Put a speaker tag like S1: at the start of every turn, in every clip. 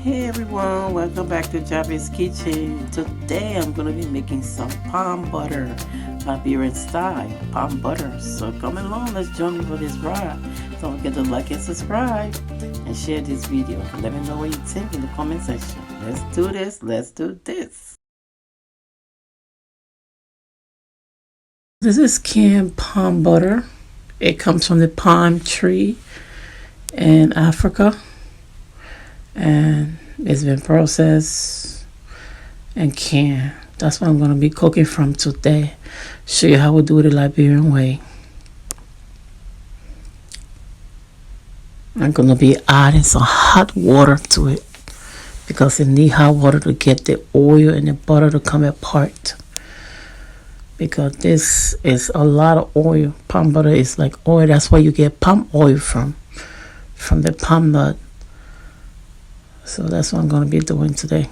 S1: Hey everyone, welcome back to Javi's Kitchen. Today I'm going to be making some palm butter, Liberian style palm butter. So come along, let's join me for this ride. Don't forget to like and subscribe and share this video. Let me know what you think in the comment section. Let's do this, let's do this. This is canned palm butter. It comes from the palm tree in Africa. And it's been processed and canned. That's what I'm going to be cooking from today. Show you how we do it the Liberian way. I'm going to be adding some hot water to it because it needs hot water to get the oil and the butter to come apart. Because this is a lot of oil. Palm butter is like oil. That's where you get palm oil from the palm nut. So that's what I'm going to be doing today.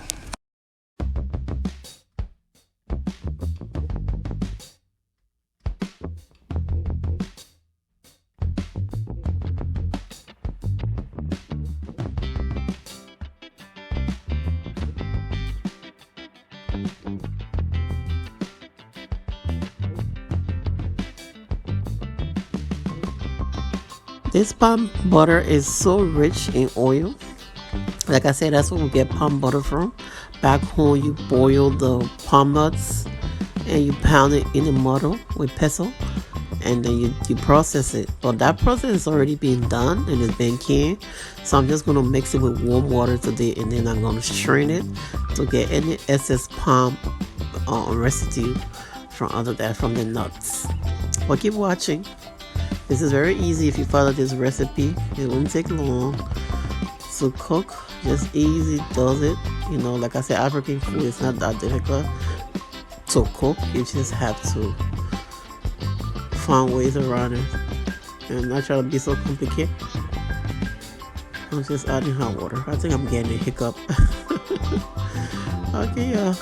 S1: This palm butter is so rich in oil. Like I said, that's where we get palm butter from. Back home, you boil the palm nuts and you pound it in the mortar with pestle, and then you process it. But that process is already being done and it's been canned. So I'm just going to mix it with warm water today, and then I'm going to strain it to get any excess palm residue from the nuts. But keep watching. This is very easy if you follow this recipe. It won't take long to cook. Just easy does it. You know, like I said, African food is not that difficult to cook. You just have to find ways around it and not try to be so complicated. I'm just adding hot water. I think I'm getting a hiccup. Okay, yeah.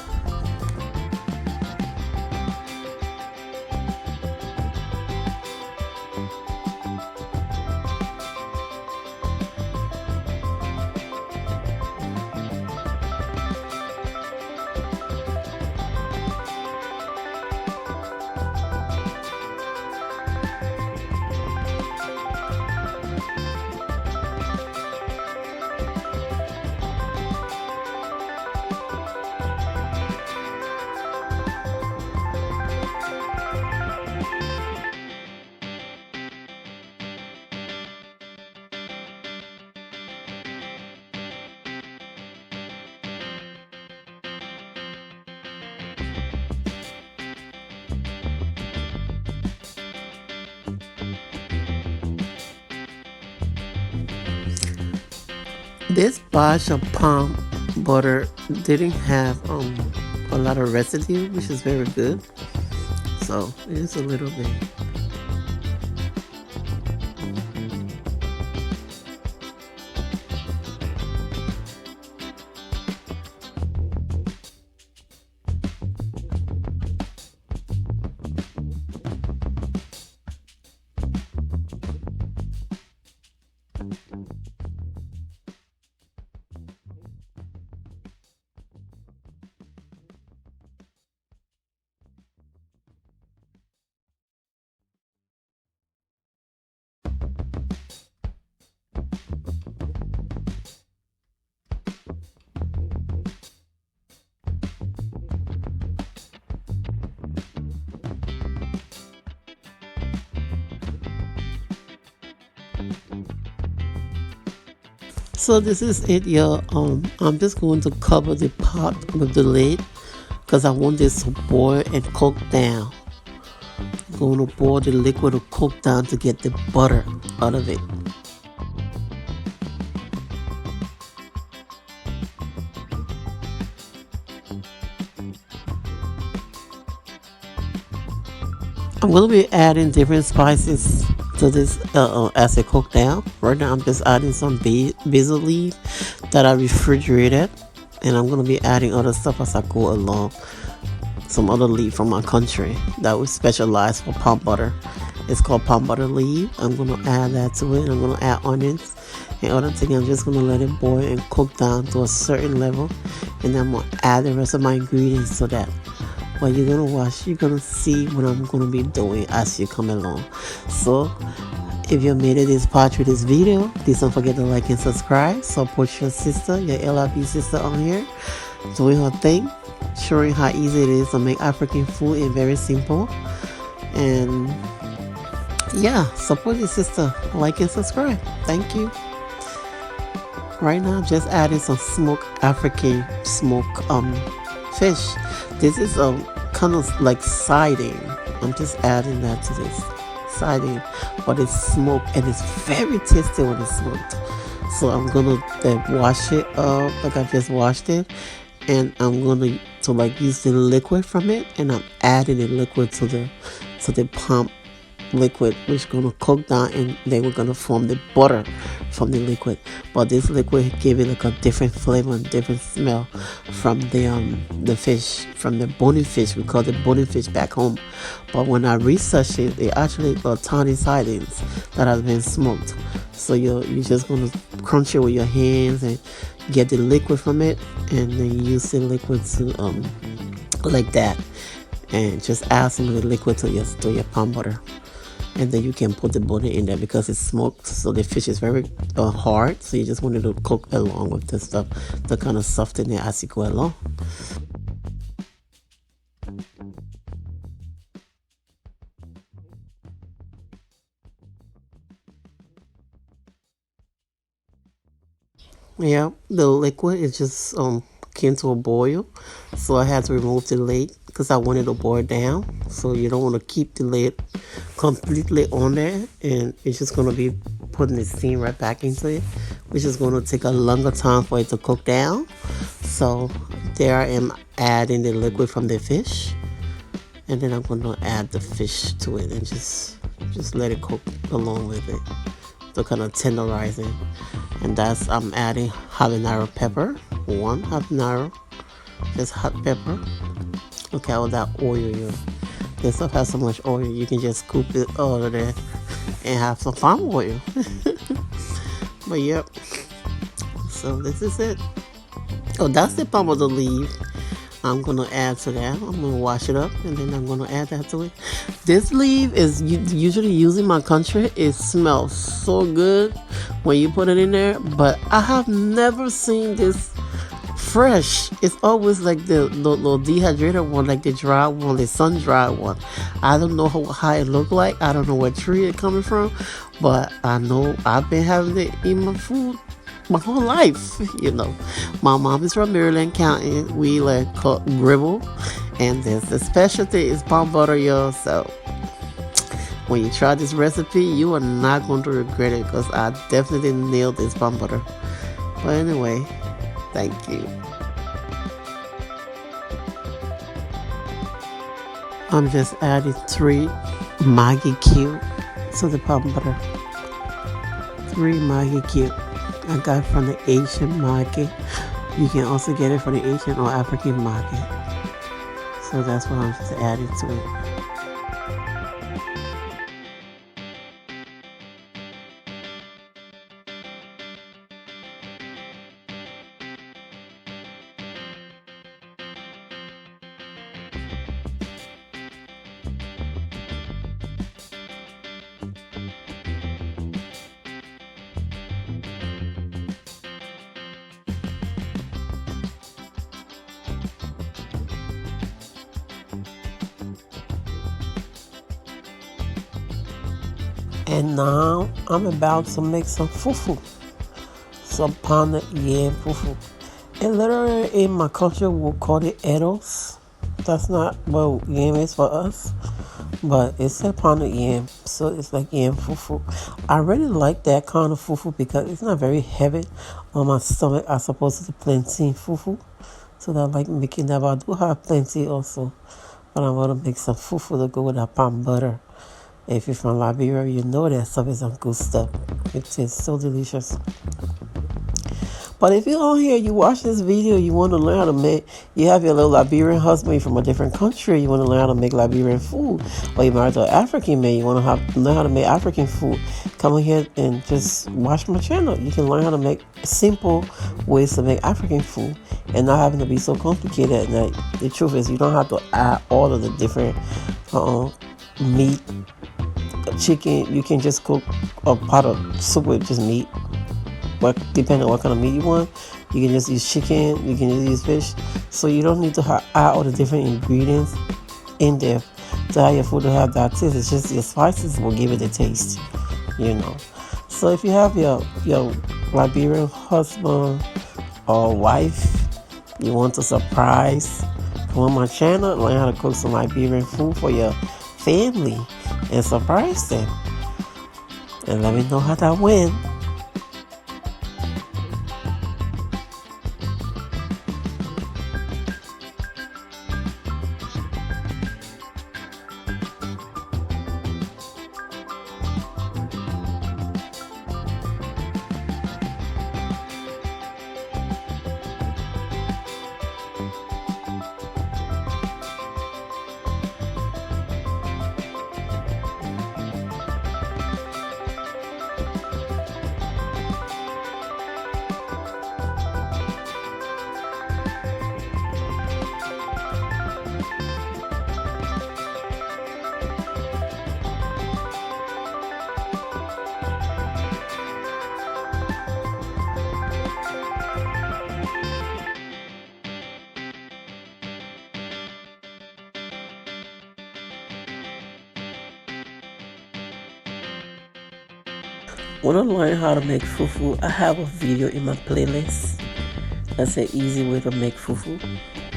S1: This batch of palm butter didn't have a lot of residue, which is very good. So it is a little bit. So this is it, y'all. I'm just going to cover the pot with the lid because I want this to boil and cook down. I'm going to boil the liquid to cook down to get the butter out of it. I'm going to be adding different spices to this as it cook down. Right now I'm just adding some basil leaf that I refrigerated, and I'm going to be adding other stuff as I go along. Some other leaf from my country that we specialize for palm butter. It's called palm butter leaf. I'm going to add that to it. I'm going to add onions And other thing, I'm just gonna let it boil and cook down to a certain level, and I'm gonna add the rest of my ingredients to that. But you're gonna watch, you're gonna see what I'm gonna be doing as you come along. So if you made it this part with this video, please don't forget to like and subscribe. Support your sister, your LRB sister on here, doing her thing, showing how easy it is to make African food and very simple. And yeah, support your sister, like and subscribe. Thank you. Right now, I'm just adding some smoked African smoked fish. This is a kind of like siding. I'm just adding that to this siding, but it's smoked and it's very tasty when it's smoked. So I'm gonna wash it up like I just washed it, and I'm gonna like use the liquid from it, and I'm adding the liquid to the pump liquid, which is gonna cook down, and then we're gonna form the butter from the liquid. But this liquid give it like a different flavor and different smell from the fish, from the bony fish. We call it bony fish back home, but when I researched it, they actually are tiny sidings that has been smoked. So you're just gonna crunch it with your hands and get the liquid from it, and then use the liquid to like that, and just add some of the liquid to your palm butter. And then you can put the butter in there because it's smoked, so the fish is very hard, so you just want it to cook along with the stuff to kind of soften it as you go along. Yeah, the liquid is just came to a boil, so I had to remove the lid because I wanted to boil down. So you don't want to keep the lid completely on there, and it's just going to be putting the steam right back into it, which is going to take a longer time for it to cook down. So there I am adding the liquid from the fish, and then I'm going to add the fish to it and just let it cook along with it to kind of tenderize it. And that's, I'm adding habanero pepper, 1 habanero, just hot pepper. Look at all that oil here. This stuff has so much oil, you can just scoop it out of there and have some palm oil. But yep, so this is it. Oh, that's the palm of the leaf. I'm gonna add to that. I'm gonna wash it up, and then I'm gonna add that to it. This leaf is usually used in my country. It smells so good when you put it in there, but I have never seen this fresh. It's always like the dehydrated one, like the dry one, the sun dried one. I don't know how it look like. I don't know what tree it coming from, but I know I've been having it in my food my whole life. My mom is from Maryland County. We like cook gribble, and the specialty is palm butter, y'all. So when you try this recipe, you are not going to regret it, because I definitely nailed this palm butter. But anyway, thank you. I'm just adding 3 Maggi cube to the palm butter. 3 Maggi cube. I got from the Asian market. You can also get it from the Asian or African market. So that's what I'm just adding to it. And now I'm about to make some fufu, some pounded yam fufu. And literally in my culture we'll call it eros. That's not what yam is for us, but it's a pounded yam, so it's like yam fufu. I really like that kind of fufu because it's not very heavy on my stomach as opposed to the plantain fufu. So I like making that, but I do have plenty also. But I'm going to make some fufu to go with that palm butter. If you're from Liberia, you know that stuff is some good stuff. It tastes so delicious. But if you're on here, you watch this video, you want to learn how to make, you have your little Liberian husband from a different country, you want to learn how to make Liberian food, or you're married to an African man, you want to learn how to make African food, come on here and just watch my channel. You can learn how to make simple ways to make African food and not having to be so complicated. And the truth is, you don't have to add all of the different meat, chicken. You can just cook a pot of soup with just meat. But depending on what kind of meat you want, you can just use chicken, you can just use fish. So you don't need to add all the different ingredients in there to have your food to have that taste. It's just your spices will give it a taste, you know. So if you have your Liberian husband or wife, you want to surprise, come on my channel, learn how to cook some Liberian food for your family and surprise them. And let me know how that went. Want to learn how to make fufu? I have a video in my playlist. That's an easy way to make fufu.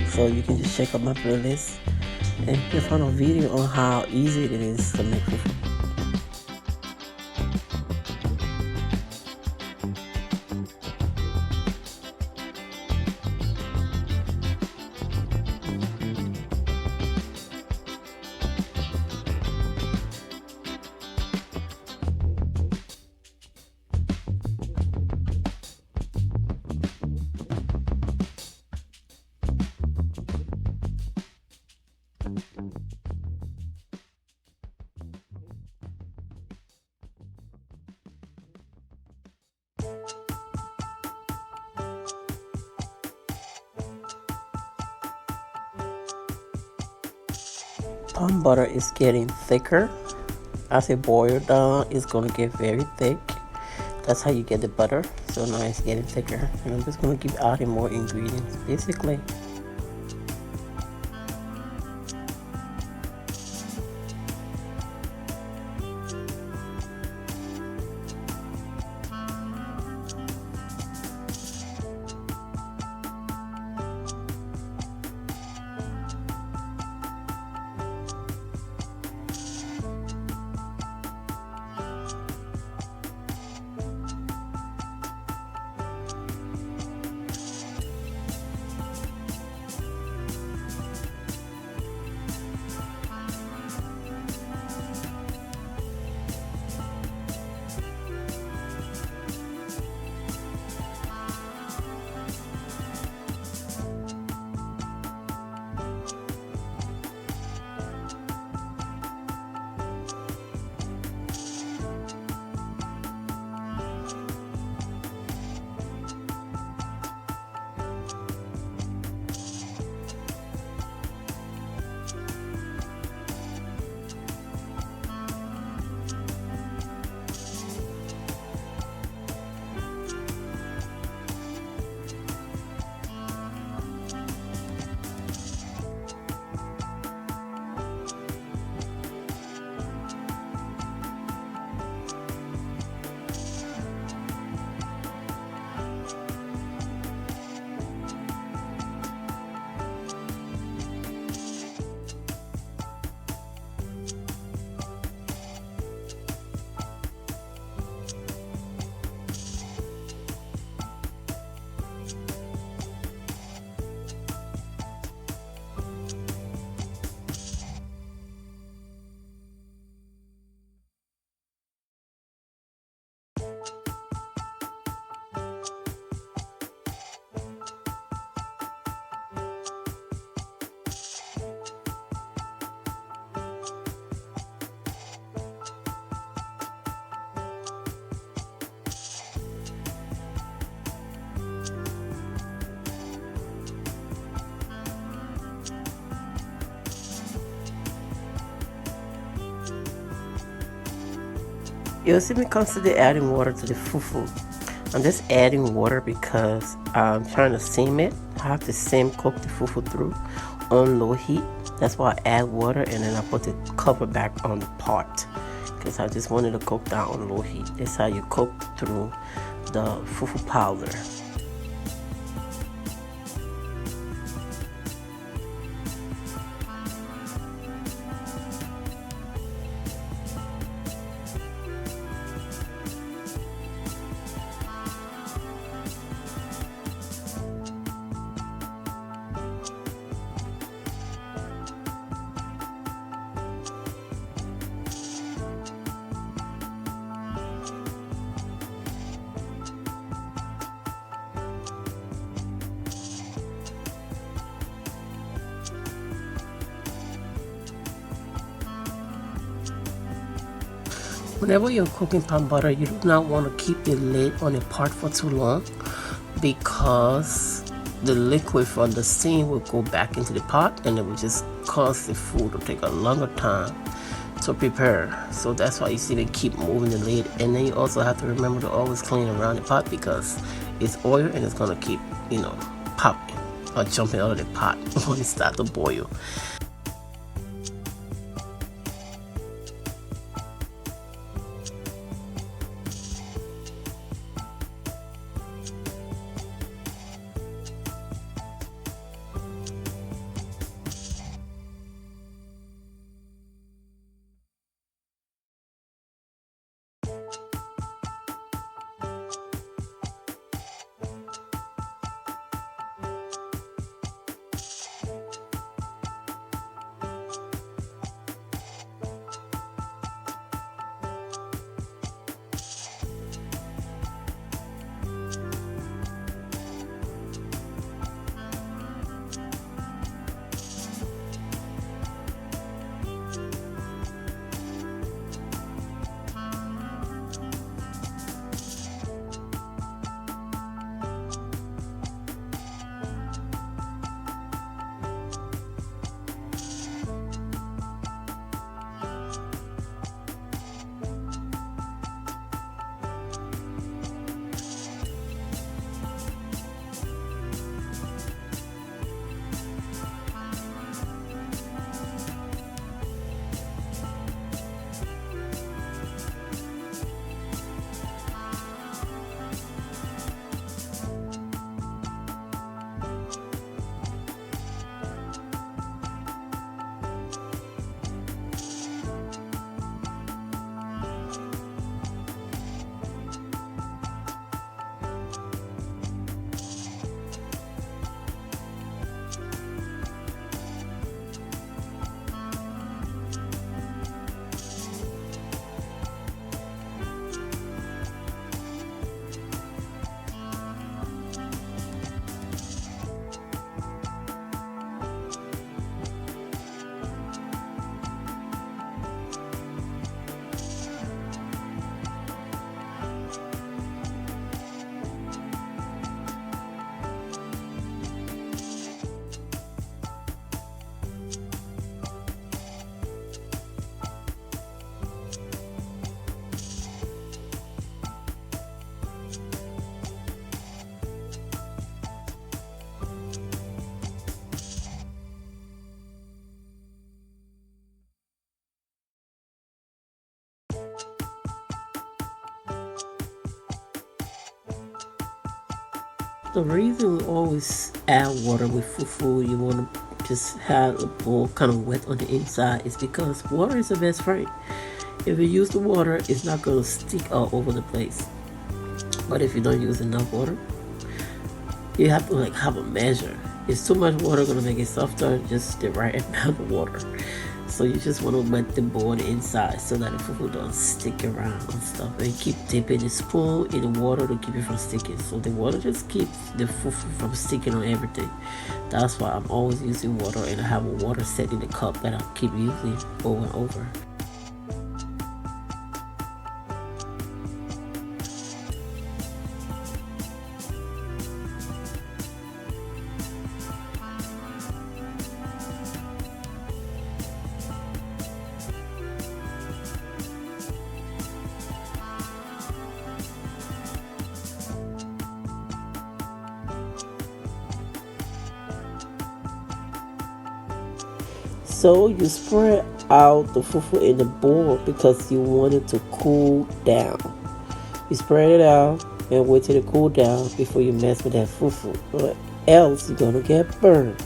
S1: So you can just check out my playlist and you can find a video on how easy it is to make fufu. Palm butter is getting thicker. As it boils down, it's going to get very thick. That's how you get the butter. So now it's getting thicker. And I'm just going to keep adding more ingredients, basically. You'll see me constantly adding water to the fufu. I'm just adding water because I'm trying to steam it. I have to steam cook the fufu through on low heat. That's why I add water and then I put the cover back on the pot because I just wanted to cook down on low heat. That's how you cook through the fufu powder. Whenever you're cooking pan butter, you do not want to keep the lid on a pot for too long because the liquid from the steam will go back into the pot and it will just cause the food to take a longer time to prepare. So that's why you see they keep moving the lid. And then you also have to remember to always clean around the pot because it's oil and it's going to keep, popping or jumping out of the pot when it starts to boil. The reason we always add water with fufu, you want to just have a bowl kind of wet on the inside, is because water is the best friend. If you use the water, it's not going to stick all over the place. But if you don't use enough water, you have to have a measure. Is too much water going to make it softer? Just the right amount of water. So you just want to wet the bowl on the inside so that the fufu don't stick around and stuff. And keep dipping the spoon in the water to keep it from sticking. So the water just keeps the fufu from sticking on everything. That's why I'm always using water, and I have a water set in the cup that I keep using over and over. So you spread out the fufu in the bowl because you want it to cool down. You spread it out and wait till it cool down before you mess with that fufu, or else you're gonna get burned.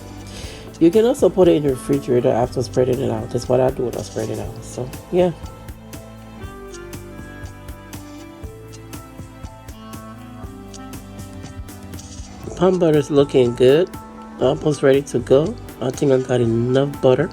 S1: You can also put it in the refrigerator after spreading it out. That's what I do when I spread it out. So yeah. Palm butter is looking good. Almost ready to go. I think I got enough butter.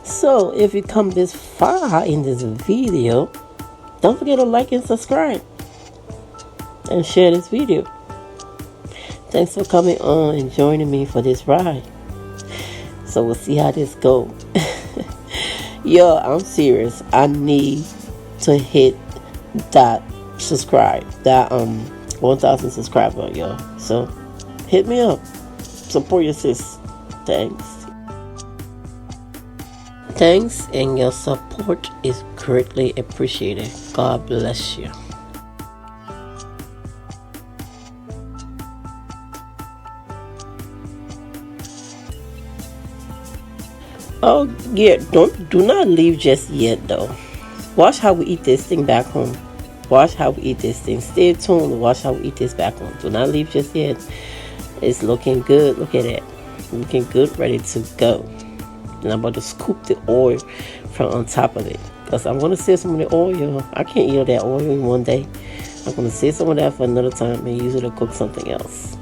S1: So if you come this far in this video, don't forget to like and subscribe and share this video. Thanks for coming on and joining me for this ride. So we'll see how this goes. Yo, I'm serious. I need to hit that subscribe, that 1,000 subscriber, yo. So hit me up. Support your sis. Thanks. Thanks, and your support is greatly appreciated. God bless you. Oh yeah, do not leave just yet though. Watch how we eat this thing back home. Watch how we eat this thing. Stay tuned to watch how we eat this back home. Do not leave just yet. It's looking good. Look at it. Looking good, ready to go. And I'm about to scoop the oil from on top of it, because I'm going to save some of the oil. I can't eat all that oil in one day. I'm going to save some of that for another time and use it to cook something else.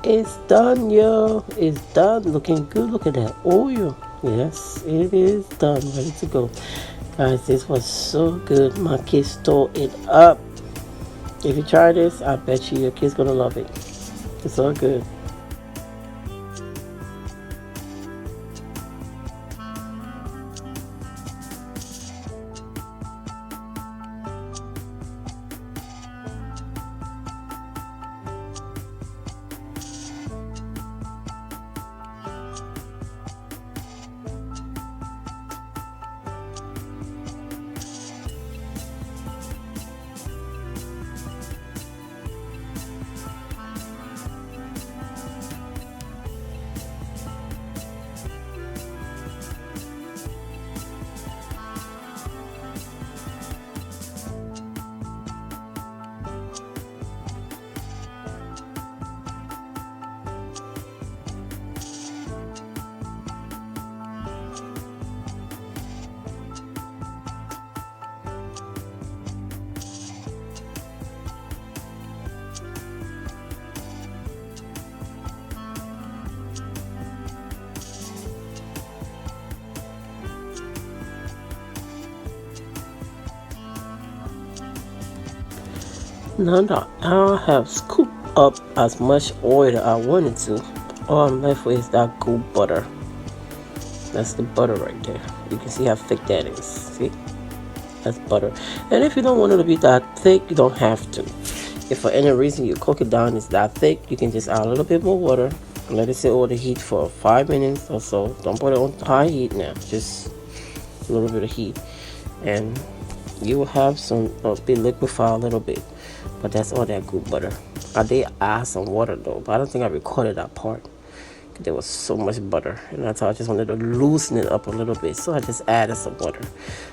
S1: It's done, yo. It's done. Looking good. Look at that oil. Yes, it is done. Ready to go. Guys, this was so good. My kids tore it up. If you try this, I bet you your kid's gonna love it. It's so good. Now that I have scooped up as much oil that I wanted to, all I'm left with is that good butter. That's the butter right there. You can see how thick that is. See? That's butter. And if you don't want it to be that thick, you don't have to. If for any reason you cook it down, it's that thick, you can just add a little bit more water. Let it sit over the heat for 5 minutes or so. Don't put it on high heat now. Just a little bit of heat. And you will have some, be liquefied a little bit. But that's all that good butter. I did add some water though, but I don't think I recorded that part. There was so much butter, and that's how I just wanted to loosen it up a little bit, so I just added some butter.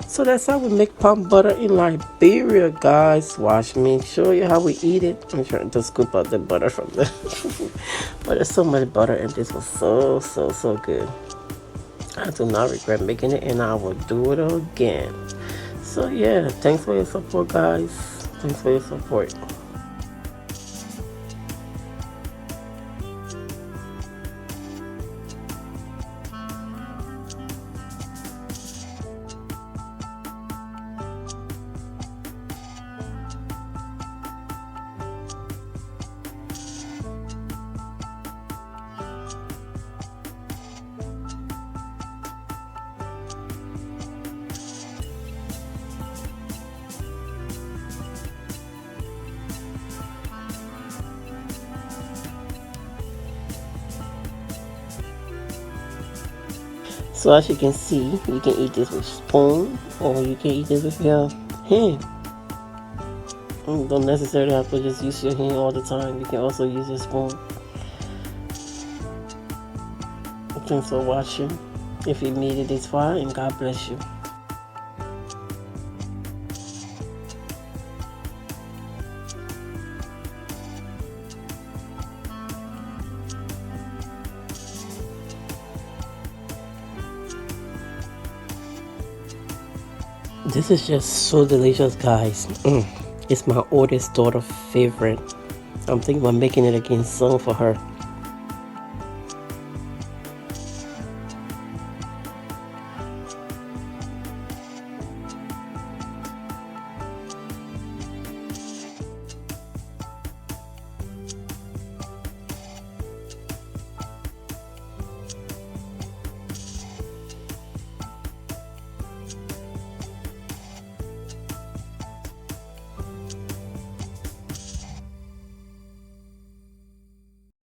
S1: So that's how we make palm butter in Liberia, guys. Watch me show you how we eat it. I'm trying to scoop out the butter from the but there's so much butter, and this was so good. I do not regret making it, and I will do it again. So yeah, thanks for your support, guys. Thanks for your support. So as you can see, you can eat this with spoon, or you can eat this with your hand. You don't necessarily have to just use your hand all the time. You can also use your spoon. Thanks for watching. If you made it this far, and God bless you. This is just so delicious, guys. It's my oldest daughter's favorite. I'm thinking about making it again soon for her.